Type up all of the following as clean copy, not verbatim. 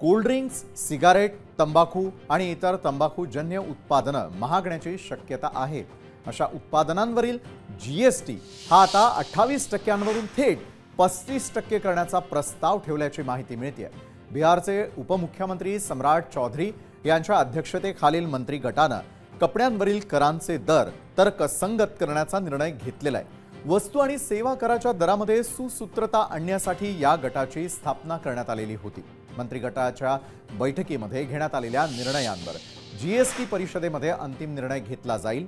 Cold drinks, cigarette, तंबाखू आणि इतर तंबाखूजन्य उत्पादनं महागण्याची शक्यता आहे। अशा उत्पादनांवरील जीएसटी हा आता 28% थेट 35% करण्याचा प्रस्ताव ठेवल्याची माहिती मिळते। बिहारचे उपमुख्यमंत्री सम्राट चौधरी यांच्या अध्यक्षतेखालील मंत्री गटाने कपड्यांवरील करांचे दर तर्कसंगत करण्याचा निर्णय घेतलेला आहे। वस्तू आणि सेवा कराच्या दरामध्ये सुसूत्रता आणण्यासाठी या गटाची स्थापना करण्यात आलेली होती। मंत्री गटाच्या बैठकीमध्ये घेण्यात आलेल्या निर्णयांवर जीएसटी परिषदेमध्ये अंतिम निर्णय घेतला जाईल।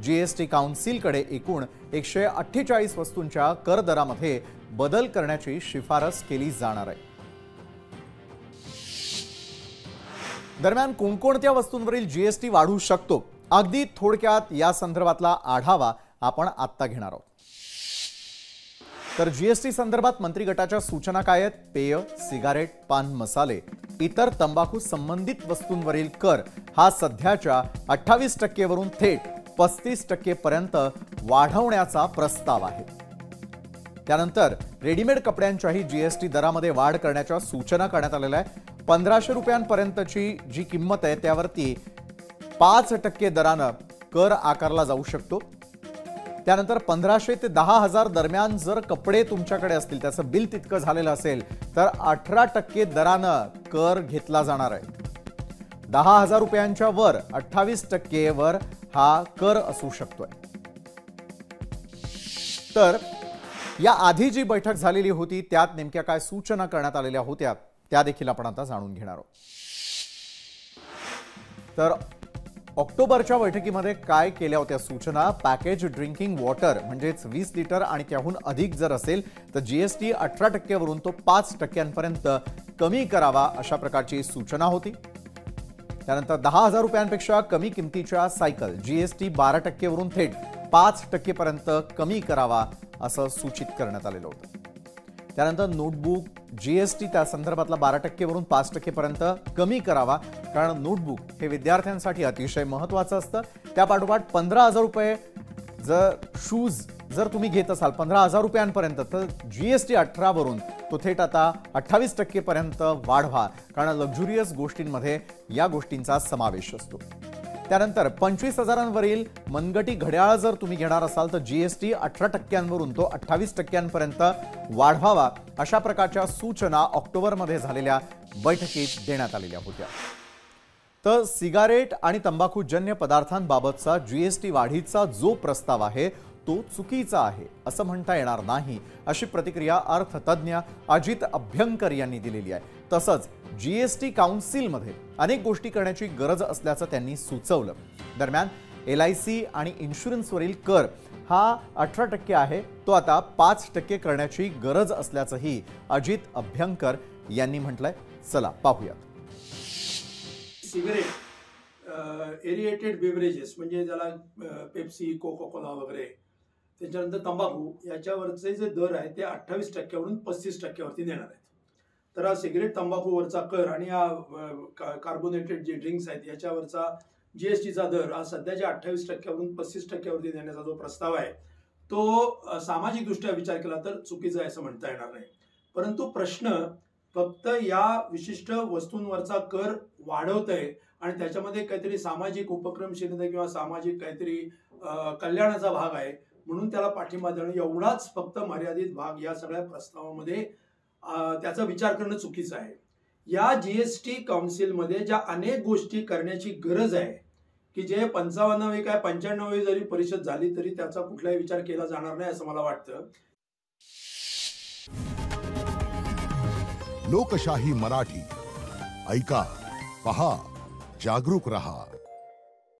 जीएसटी काउन्सिलकडे एकूण 148 वस्तूंच्या कर दरामध्ये बदल करण्याची शिफारस केली जाणार आहे। दरम्यान कोणकोणत्या वस्तूंवरील जीएसटी वाढू शकतो, अगदी थोडक्यात या संदर्भातला आढावा आपण आता घेणार आहोत। तर जीएसटी संदर्भात मंत्री गटाच्या सूचना काय आहेत? पेय, सिगारेट, पान मसाले, इतर तंबाखू संबंधित वस्तूंवरील कर हा सध्याच्या 28% वरून थेट 35% पर्यंत वाढवण्याचा प्रस्ताव आहे। त्यानंतर रेडीमेड कपड्यांच्याही जीएसटी दरामध्ये वाढ करण्याच्या सूचना करण्यात आलेल्या आहे। 1500 रुपयांपर्यंतची जी किंमत आहे त्यावरती 5% दराने कर आकारला जाऊ शकतो। त्यानंतर 1500 ते 10,000 दरम्यान जर कपडे तुमच्याकडे असतील, त्याचं बिल तितकं झालेलं असेल तर 18% दराने कर घेतला जाणार आहे। 10,000 रुपयांच्या वर 28% वर हा कर असू शकतोय। तर या आधी जी बैठक झालेली होती त्यात नेमक्या काय सूचना करण्यात आलेल्या होत्या त्या देखील आपण आता जाणून घेणार आहोत। तर ऑक्टोबरच्या बैठकीमध्ये काय केल्या होत्या सूचना? पॅकेज ड्रिंकिंग वॉटर म्हणजेच 20 लिटर आणि त्याहून अधिक जर असेल तर जीएसटी 18% वरून तो 5% पर्यंत कमी करावा, अशा प्रकारची सूचना होती। त्यानंतर 10,000 रुपयांपेक्षा कमी किमतीच्या सायकल जीएसटी 12% वरून थेट 5% पर्यंत कमी करावा असं सूचित करण्यात आलेलं होतं। त्यानंतर नोटबुक जीएसटी त्या संदर्भातला 12% वरून 5% पर्यंत कमी करावा, कारण नोटबुक हे विद्यार्थ्यांसाठी अतिशय महत्त्वाचं असतं। त्यापाठोपाठ 15,000 रुपये जर शूज जर तुम्ही घेत असाल 15,000 रुपयांपर्यंत तर जीएसटी 18 वरून तो थेट आता 28% पर्यंत वाढवा, कारण लक्झुरियस गोष्टींमध्ये या गोष्टींचा समावेश असतो। त्यानंतर 25,000 वरील मनगटी घड्याळ जर तुम्ही घेणार असाल तर जीएसटी 18% वरून तो 28% पर्यंत वाढवावा, अशा प्रकारच्या सूचना ऑक्टोबरमध्ये झालेल्या बैठकीत देण्यात आलेल्या होत्या। तर सिगारेट आणि तंबाखूजन्य पदार्थांबाबतचा जीएसटी वाढीचा जो प्रस्ताव आहे तो चुकीचा आहे असं म्हणता येणार नाही, अशी प्रतिक्रिया अर्थतज्ञ अजित अभ्यंकर यांनी दिलेली आहे। तसंच जीएसटी काउन्सिलमध्ये अनेक गोष्टी करण्याची गरज असल्याचं त्यांनी सुचवलं। दरम्यान LIC आणि इन्शुरन्सवरील कर हा 18% आहे, तो आता 5% करण्याची गरज असल्याचंही अजित अभ्यंकर यांनी म्हटलंय। चला पाहूयात। सिगरेट, एरिएटेड बेवरेजेस म्हणजे ज्याला पेप्सी, कोका कोला वगैरे, त्याच्यानंतर तंबाखू याच्यावरचे जे दर आहे ते 28% वरून 35% वरती नेणार आहेत। तर हा सिगरेट तंबाखूवरचा कर आणि हा कार्बोनेटेड जे ड्रिंक्स आहेत याच्यावरचा जीएसटीचा दर हा सध्याच्या 28% वरून 35% वरती नेण्याचा जो प्रस्ताव आहे तो सामाजिक दृष्ट्या विचार केला तर चुकीचा आहे असं म्हणता येणार नाही। परंतु प्रश्न फक्त या विशिष्ट वस्तूंवरचा कर वाढवतंय आणि त्याच्यामध्ये काहीतरी सामाजिक उपक्रमशीलता किंवा सामाजिक काहीतरी कल्याणाचा भाग आहे म्हणून त्याला पाठिंबा देणं एवढाच फक्त मर्यादित भाग या सगळ्या प्रस्तावामध्ये त्याचा विचार करणं चुकीचं आहे। या जीएसटी काउन्सिलमध्ये ज्या अनेक गोष्टी करण्याची गरज आहे की जे 55वी काय 95वी जरी परिषद झाली तरी त्याचा कुठलाही विचार केला जाणार नाही असं मला वाटतं। लोकशाही मराठी ऐका, पहा, जागरूक रहा।